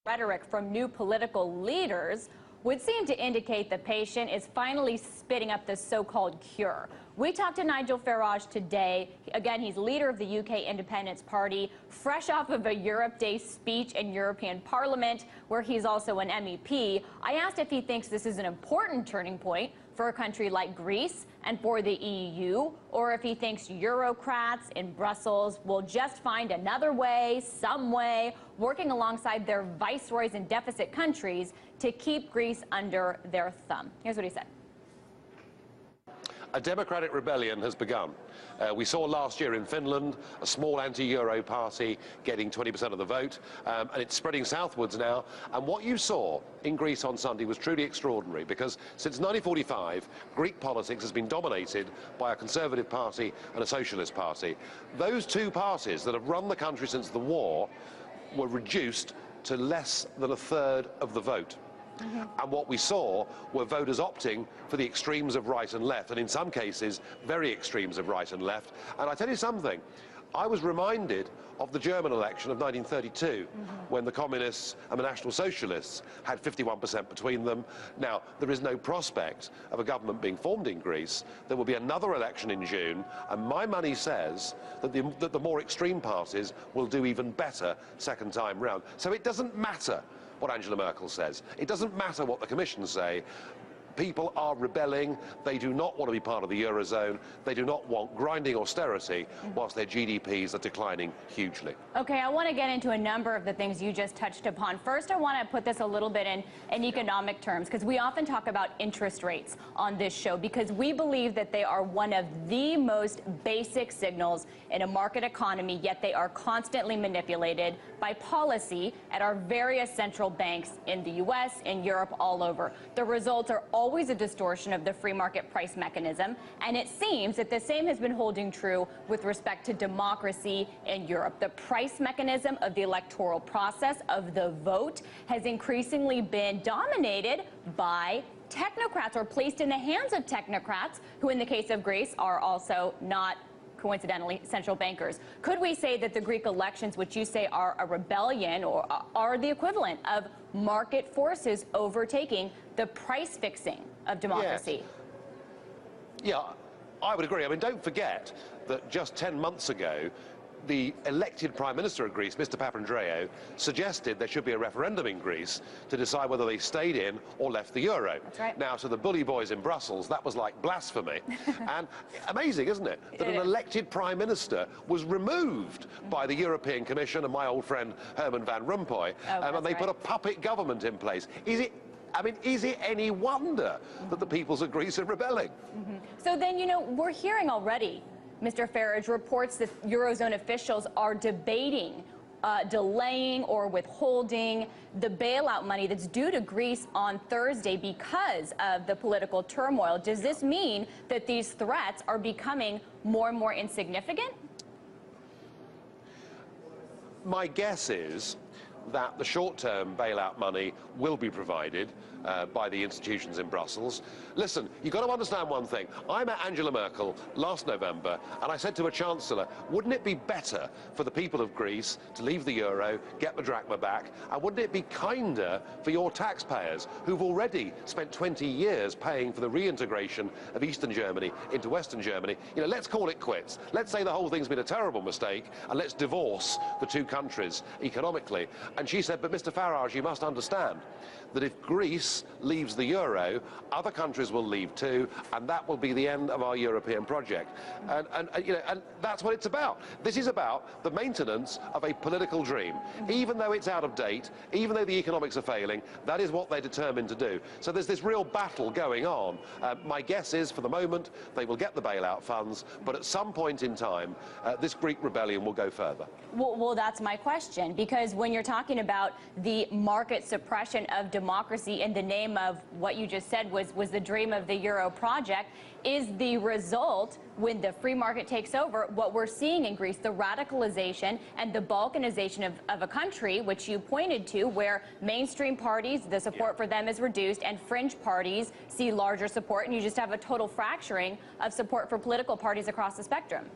Rhetoric from new political leaders would seem to indicate the patient is finally spitting up the so-called cure. We talked to Nigel Farage today. Again, he's leader of the UK Independence Party, fresh off of a Europe Day speech in European Parliament, where he's also an MEP. I asked if he thinks this is an important turning point for a country like Greece and for the EU, or if he thinks Eurocrats in Brussels will just find another way, some way, working alongside their viceroys in deficit countries to keep Greece under their thumb. Here's what he said. A democratic rebellion has begun. We saw last year in Finland a small anti-Euro party getting 20% of the vote, and it's spreading southwards now. And what you saw in Greece on Sunday was truly extraordinary, because since 1945, Greek politics has been dominated by a conservative party and a socialist party. Those two parties that have run the country since the war were reduced to less than a third of the vote. And what we saw were voters opting for the extremes of right and left, and in some cases, very extremes of right and left. And I tell you something, I was reminded of the German election of 1932, when the communists and the National Socialists had 51% between them. Now, there is no prospect of a government being formed in Greece. There will be another election in June, and my money says that the more extreme parties will do even better second time round. So it doesn't matter what Angela Merkel says. It doesn't matter what the Commission say. People are rebelling. They do not want to be part of the Eurozone. They do not want grinding austerity whilst their GDPs are declining hugely. Okay, I want to get into a number of the things you just touched upon. First, I want to put this a little bit in economic terms, because we often talk about interest rates on this show, because we believe that they are one of the most basic signals in a market economy, yet they are constantly manipulated by policy at our various central banks in the US, in Europe, all over. The results are always a distortion of the free market price mechanism, and it seems that the same has been holding true with respect to democracy in Europe. The price mechanism of the electoral process, of the vote, has increasingly been dominated by technocrats, or placed in the hands of technocrats, who in the case of Greece are also not coincidentally central bankers. Could we say that the Greek elections, which you say are a rebellion, or are the equivalent of market forces overtaking the price fixing of democracy? Yeah, I would agree. I mean, don't forget that just 10 months ago, the elected Prime Minister of Greece, Mr. Papandreou, suggested there should be a referendum in Greece to decide whether they stayed in or left the euro. That's right. Now, to the bully boys in Brussels, that was like blasphemy. And amazing, isn't it, that an elected Prime Minister was removed by the European Commission and my old friend Herman Van Rompuy, and they put a puppet government in place. I mean, is it any wonder that the peoples of Greece are rebelling? So then, you know, we're hearing already, Mr. Farage, reports that Eurozone officials are debating delaying or withholding the bailout money that's due to Greece on Thursday because of the political turmoil. Does this mean that these threats are becoming more and more insignificant? My guess is that the short-term bailout money will be provided by the institutions in Brussels. Listen, you've got to understand one thing. I met Angela Merkel last November, and I said to her Chancellor, wouldn't it be better for the people of Greece to leave the euro, get the drachma back, and wouldn't it be kinder for your taxpayers, who've already spent 20 years paying for the reintegration of Eastern Germany into Western Germany? You know, let's call it quits. Let's say the whole thing's been a terrible mistake, and let's divorce the two countries economically. And she said, but Mr. Farage, you must understand that if Greece leaves the euro, other countries will leave too, and that will be the end of our European project. And that's what it's about. This is about the maintenance of a political dream. Even though it's out of date, even though the economics are failing, that is what they're determined to do. So there's this real battle going on. My guess is, for the moment, they will get the bailout funds, but at some point in time, this Greek rebellion will go further. Well, that's my question, because when you're talking about the market suppression of democracy in the name of what you just said was the dream of the Euro project, is the result, when the free market takes over, what we're seeing in Greece, the radicalization and the balkanization of a country, which you pointed to, where mainstream parties, the support for them is reduced, and fringe parties see larger support, and you just have a total fracturing of support for political parties across the spectrum.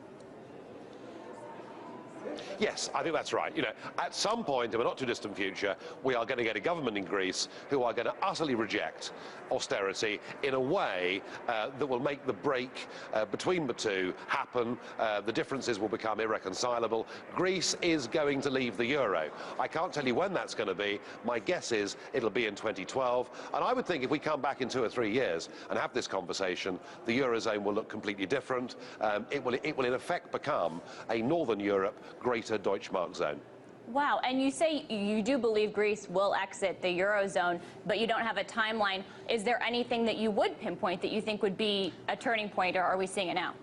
Yes, I think that's right. You know, at some point in a not too distant future, we are going to get a government in Greece who are going to utterly reject austerity in a way that will make the break between the two happen. The differences will become irreconcilable. Greece is going to leave the euro. I can't tell you when that's going to be. My guess is it'll be in 2012. And I would think if we come back in 2 or 3 years and have this conversation, the eurozone will look completely different. It will in effect become a Northern Europe greater Deutschmark zone. Wow, and you say you do believe Greece will exit the Eurozone, but you don't have a timeline. Is there anything that you would pinpoint that you think would be a turning point, or are we seeing it now?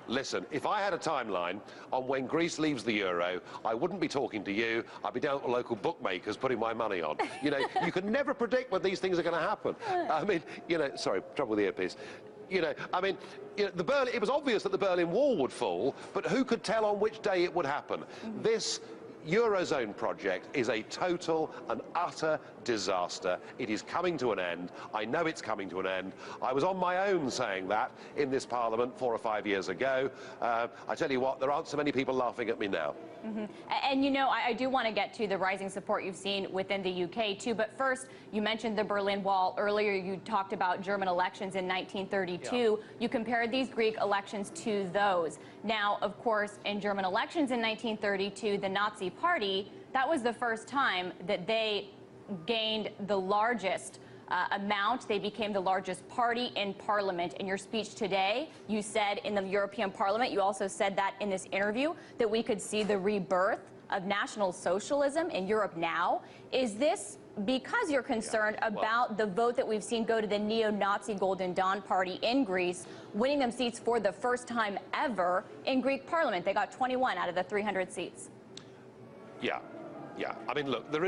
Listen, if I had a timeline on when Greece leaves the euro, I wouldn't be talking to you. I'd be down at the local bookmakers putting my money on. You know, you can never predict when these things are going to happen. I mean, you know, sorry, trouble with the earpiece. You know, I mean, you know, it was obvious that the Berlin Wall would fall, but who could tell on which day it would happen? This Eurozone project is a total and utter disaster. It is coming to an end. I know it's coming to an end. I was on my own saying that in this Parliament 4 or 5 years ago. I tell you what, there aren't so many people laughing at me now. And you know, I do want to get to the rising support you've seen within the UK too, but first, you mentioned the Berlin Wall. Earlier, you talked about German elections in 1932. Yeah. You compared these Greek elections to those. Now, of course, in German elections in 1932, the Nazi Party, that was the first time that they gained the largest amount. They became the largest party in Parliament. In your speech today, you said in the European Parliament, you also said that in this interview, that we could see the rebirth of National Socialism in Europe now. Is this because you're concerned about the vote that we've seen go to the neo-Nazi Golden Dawn Party in Greece, winning them seats for the first time ever in Greek Parliament? They got 21 out of the 300 seats. Yeah. I mean, look, there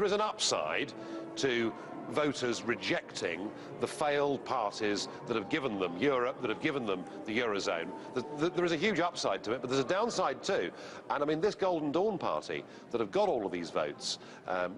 is an upside to voters rejecting the failed parties that have given them Europe, that have given them the Eurozone. There is a huge upside to it, but there's a downside too. And I mean, this Golden Dawn party that have got all of these votes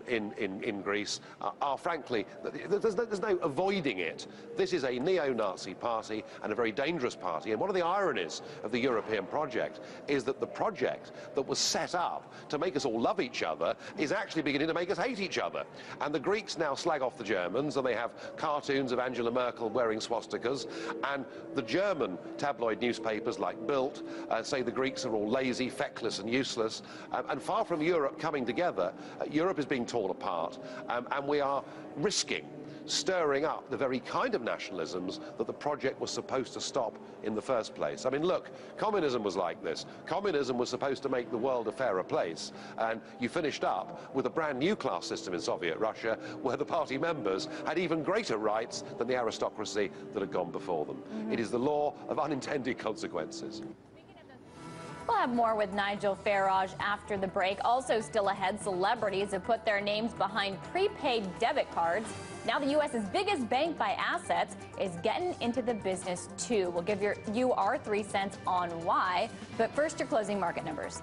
in Greece are frankly, there's no avoiding it. This is a neo-Nazi party and a very dangerous party. And one of the ironies of the European project is that the project that was set up to make us all love each other is actually beginning to make us hate each other. And the Greeks now slag off the Germans, and they have cartoons of Angela Merkel wearing swastikas, and the German tabloid newspapers like Bild say the Greeks are all lazy, feckless and useless, and far from Europe coming together, Europe is being torn apart, and we are risking stirring up the very kind of nationalisms that the project was supposed to stop in the first place. I mean, look, communism was like this. Communism was supposed to make the world a fairer place, and you finished up with a brand new class system in Soviet Russia where the party members had even greater rights than the aristocracy that had gone before them. It is the law of unintended consequences. We'll have more with Nigel Farage after the break. Also still ahead, celebrities have put their names behind prepaid debit cards. Now the U.S.'s biggest bank by assets is getting into the business too. We'll give you our 3 cents on why. But first, your closing market numbers.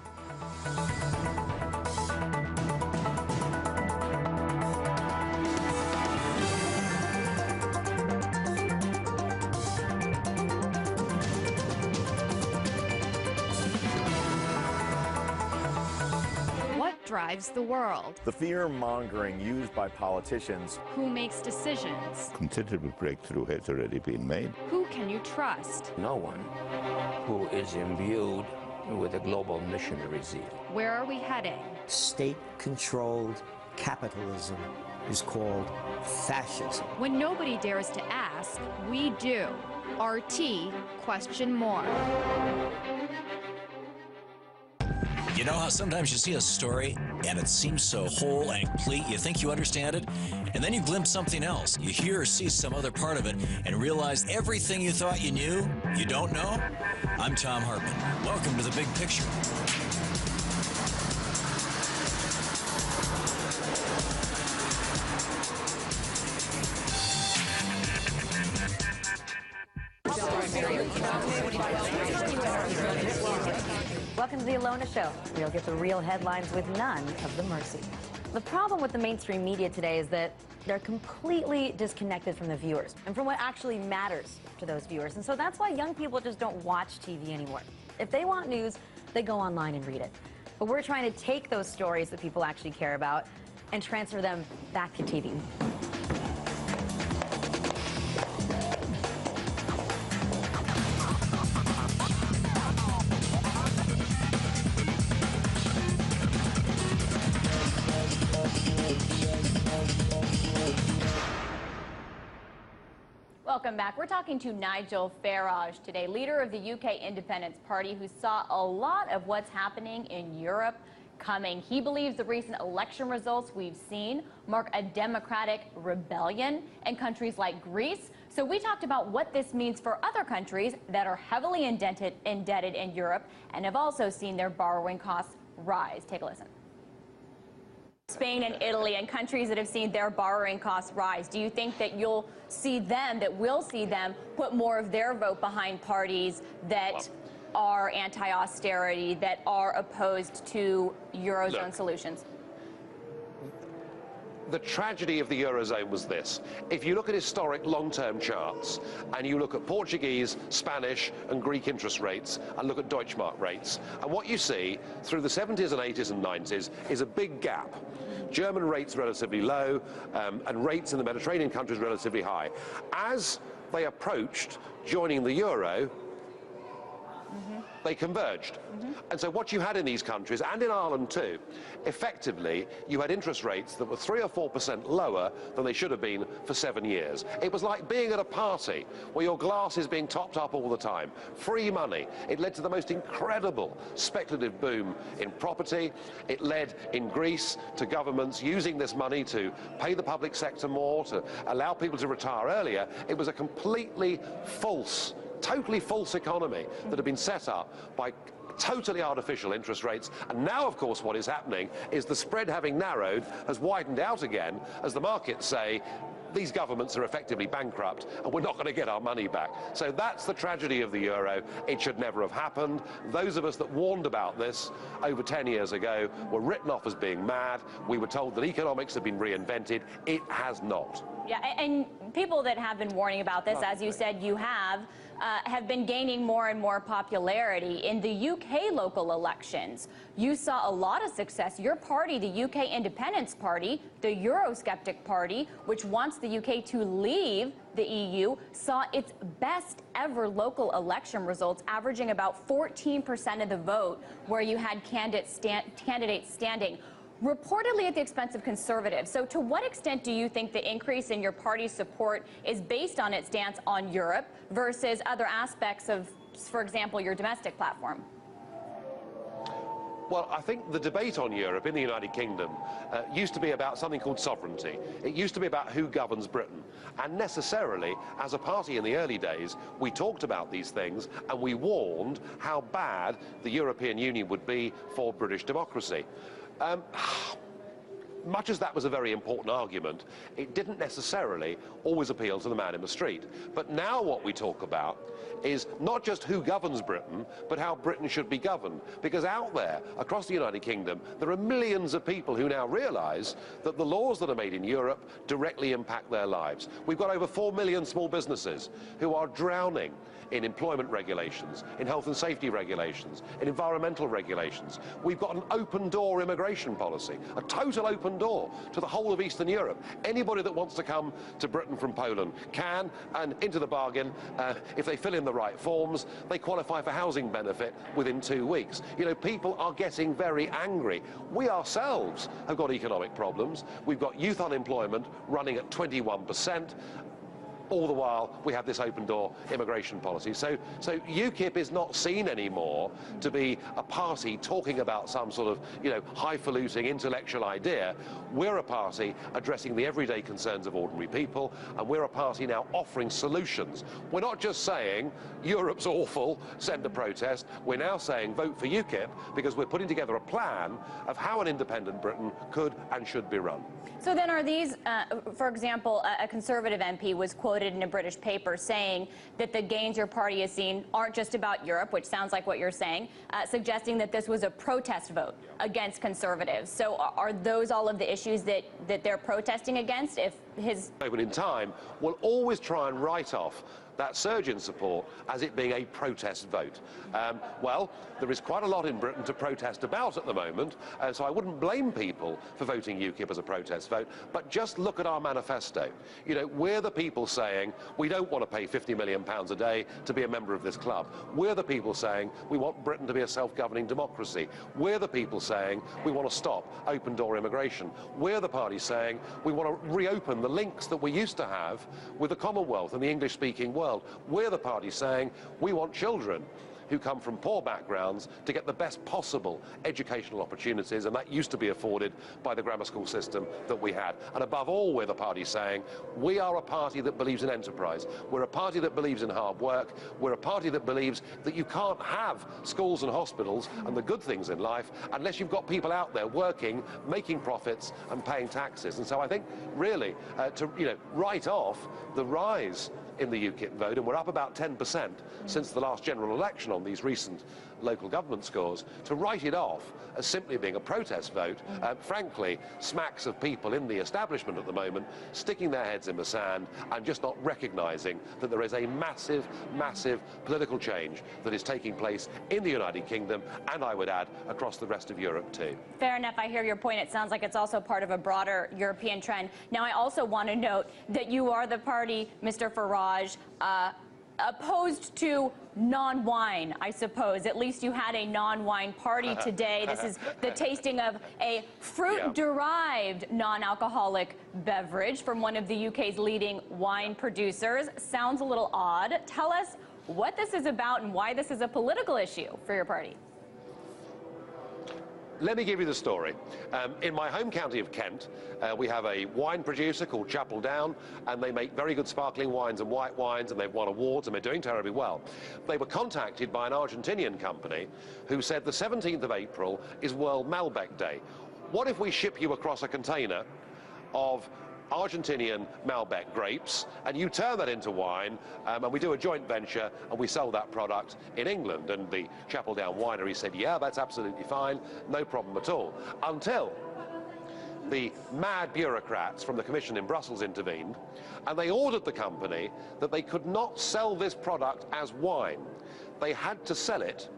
Drives the world. The fear-mongering used by politicians. Who makes decisions? Considerable breakthrough has already been made. Who can you trust? No one who is imbued with a global missionary zeal. Where are we heading? State-controlled capitalism is called fascism. When nobody dares to ask, we do. RT, question more. You know how sometimes you see a story and it seems so whole and complete, you think you understand it, and then you glimpse something else. You hear or see some other part of it and realize everything you thought you knew, you don't know? I'm Tom Hartman. Welcome to The Big Picture. Welcome to the Alona Show, where you'll get the real headlines with none of the mercy. The problem with the mainstream media today is that they're completely disconnected from the viewers and from what actually matters to those viewers. And so that's why young people just don't watch TV anymore. If they want news they go online and read it. But we're trying to take those stories that people actually care about and transfer them back to TV. Welcome back. We're talking to Nigel Farage today, leader of the UK Independence Party, who saw a lot of what's happening in Europe coming. He believes the recent election results we've seen mark a democratic rebellion in countries like Greece. So we talked about what this means for other countries that are heavily indebted in Europe and have also seen their borrowing costs rise. Take a listen. Spain and Italy and countries that have seen their borrowing costs rise. Do you think that we'll see them put more of their vote behind parties that are anti-austerity, that are opposed to Eurozone solutions? The tragedy of the Eurozone was this. If you look at historic long-term charts and you look at Portuguese, Spanish and Greek interest rates and look at Deutschmark rates, and what you see through the 70s and 80s and 90s is a big gap. German rates relatively low and rates in the Mediterranean countries relatively high. As they approached joining the euro, they converged. And so what you had in these countries, and in Ireland too, effectively, you had interest rates that were 3 or 4% lower than they should have been for 7 years. It was like being at a party where your glass is being topped up all the time. Free money. It led to the most incredible speculative boom in property. It led in Greece to governments using this money to pay the public sector more, to allow people to retire earlier. It was a completely false, totally false economy that had been set up by totally artificial interest rates. And now, of course, what is happening is the spread, having narrowed, has widened out again as the markets say these governments are effectively bankrupt and we're not going to get our money back. So that's the tragedy of the euro. It should never have happened. Those of us that warned about this over 10 years ago were written off as being mad. We were told that economics had been reinvented. It has not. Yeah, and people that have been warning about this, as you said, you have been gaining more and more popularity. In the UK local elections, you saw a lot of success. Your party, the UK Independence Party, the Euroskeptic Party, which wants the UK to leave the EU, saw its best ever local election results, averaging about 14% of the vote, where you had candidates standing reportedly at the expense of conservatives. So to what extent do you think the increase in your party's support is based on its stance on Europe versus other aspects of, for example, your domestic platform? Well, I think the debate on Europe in the United Kingdom used to be about something called sovereignty. It used to be about who governs Britain. And necessarily, as a party in the early days, we talked about these things and we warned how bad the European Union would be for British democracy. Much as that was a very important argument, it didn't necessarily always appeal to the man in the street. But now what we talk about is not just who governs Britain, but how Britain should be governed. Because out there, across the United Kingdom, there are millions of people who now realise that the laws that are made in Europe directly impact their lives. We've got over 4 million small businesses who are drowning in employment regulations, in health and safety regulations, in environmental regulations. We've got an open-door immigration policy, a total open door to the whole of Eastern Europe. Anybody that wants to come to Britain from Poland can, and into the bargain, if they fill in the right forms, they qualify for housing benefit within 2 weeks. You know, people are getting very angry. We ourselves have got economic problems. We've got youth unemployment running at 21%. All the while, we have this open-door immigration policy. So UKIP is not seen anymore to be a party talking about some sort of, you know, highfalutin intellectual idea. We're a party addressing the everyday concerns of ordinary people, and we're a party now offering solutions. We're not just saying, Europe's awful, send a protest. We're now saying, vote for UKIP, because we're putting together a plan of how an independent Britain could and should be run. So then are these, for example, a Conservative MP was quoted in a British paper saying that the gains your party has seen aren't just about Europe, which sounds like what you're saying, suggesting that this was a protest vote against Conservatives. So are those all of the issues that they're protesting against? If his moment in time will always try and write off that surge in support as it being a protest vote. Well, there is quite a lot in Britain to protest about at the moment, so I wouldn't blame people for voting UKIP as a protest vote, but just look at our manifesto. You know, we're the people saying we don't want to pay £50 million a day to be a member of this club. We're the people saying we want Britain to be a self-governing democracy. We're the people saying we want to stop open-door immigration. We're the party saying we want to reopen the links that we used to have with the Commonwealth and the English-speaking world. We're the party saying we want children who come from poor backgrounds to get the best possible educational opportunities, and that used to be afforded by the grammar school system that we had. And above all, we're the party saying we are a party that believes in enterprise. We're a party that believes in hard work. We're a party that believes that you can't have schools and hospitals and the good things in life unless you've got people out there working, making profits and paying taxes. And so I think really to write off the rise in the UKIP vote, and we're up about 10% since the last general election on these recent local government scores, to write it off as simply being a protest vote, frankly, smacks of people in the establishment at the moment sticking their heads in the sand and just not recognising that there is a massive, massive political change that is taking place in the United Kingdom, and I would add, across the rest of Europe too. Fair enough. I hear your point. It sounds like it's also part of a broader European trend. Now, I also want to note that you are the party, Mr. Farage, opposed to non-wine, I suppose. At least you had a non-wine party today. This is the tasting of a fruit-derived non-alcoholic beverage from one of the UK's leading wine producers. Sounds a little odd. Tell us what this is about and why this is a political issue for your party. Let me give you the story. In my home county of Kent, we have a wine producer called Chapel Down, and they make very good sparkling wines and white wines, and they've won awards, and they're doing terribly well. They were contacted by an Argentinian company who said the 17th of April is World Malbec Day. What if we ship you across a container of Argentinian Malbec grapes, and you turn that into wine, and we do a joint venture, and we sell that product in England? And the Chapel Down winery said, yeah, that's absolutely fine, no problem at all. Until the mad bureaucrats from the Commission in Brussels intervened, and they ordered the company that they could not sell this product as wine. They had to sell it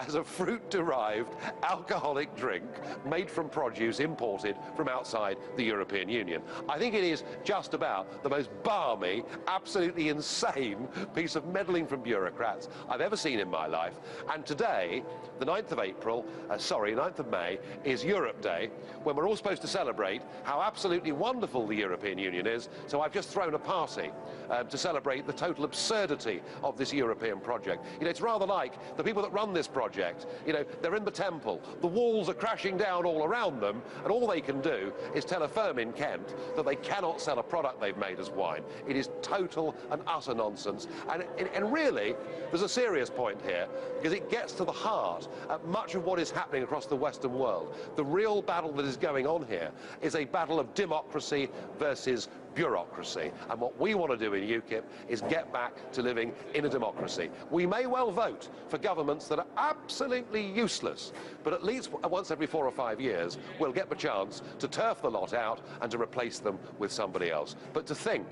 as a fruit-derived alcoholic drink made from produce imported from outside the European Union. I think it is just about the most balmy, absolutely insane piece of meddling from bureaucrats I've ever seen in my life. And today, the 9th of April, 9th of May, is Europe Day, when we're all supposed to celebrate how absolutely wonderful the European Union is. So I've just thrown a party to celebrate the total absurdity of this European project. You know, it's rather like the people that run this project, you know, they're in the temple, the walls are crashing down all around them, and all they can do is tell a firm in Kent that they cannot sell a product they've made as wine. It is total and utter nonsense. And really, there's a serious point here, because it gets to the heart of much of what is happening across the Western world. The real battle that is going on here is a battle of democracy versus bureaucracy. And what we want to do in UKIP is get back to living in a democracy. We may well vote for governments that are absolutely useless, but at least once every 4 or 5 years, we'll get the chance to turf the lot out and to replace them with somebody else. But to think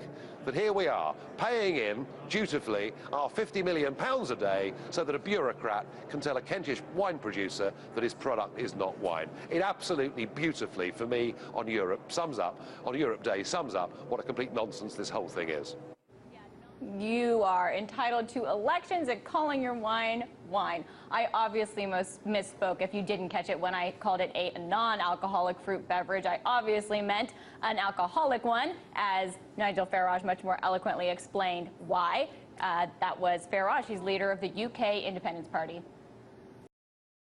that here we are, paying in dutifully our £50 million a day so that a bureaucrat can tell a Kentish wine producer that his product is not wine. It absolutely beautifully, for me, on Europe Day, sums up what a complete nonsense this whole thing is. You are entitled to elections and calling your wine wine. I obviously misspoke if you didn't catch it when I called it a non-alcoholic fruit beverage. I obviously meant an alcoholic one, as Nigel Farage much more eloquently explained why. That was Farage. He's leader of the UK Independence Party.